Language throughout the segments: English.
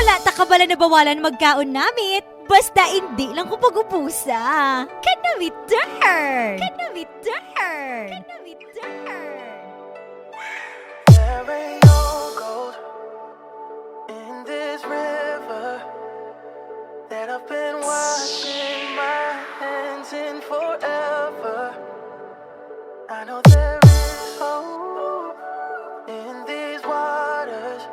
Wala ta kabala na bawalan magkaon namit. Basta hindi lang ko pag-ubusa. Kanamit turn! Kanamit turn! Kanamit turn! There ain't no gold in this river that I've been washing my hands in forever. I know there is hope in these waters,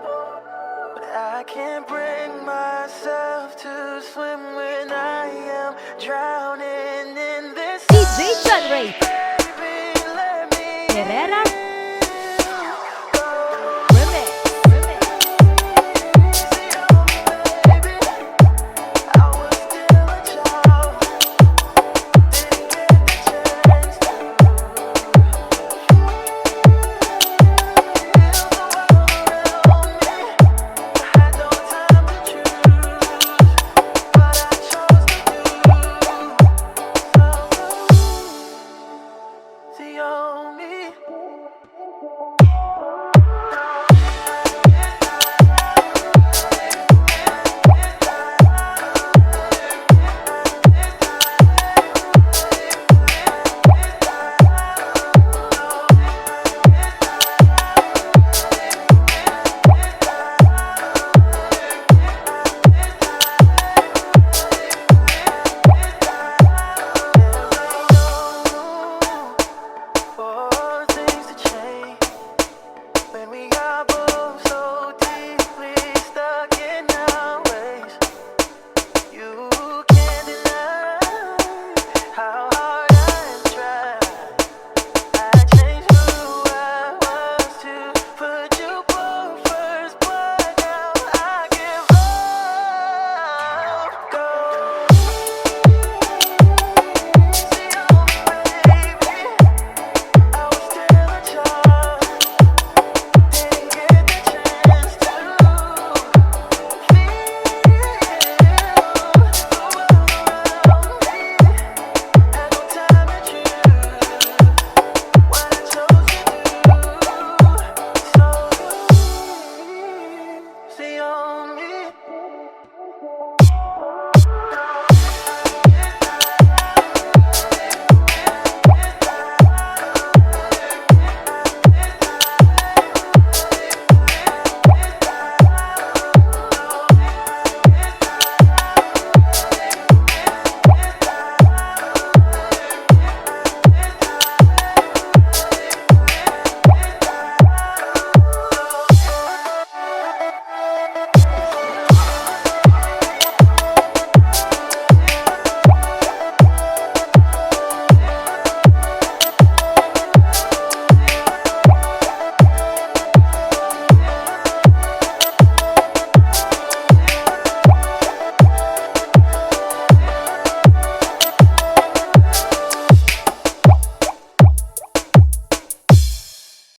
but I can't bring myself to swim when I am drowning in this. DJJHON Rey Baby, let me Herrera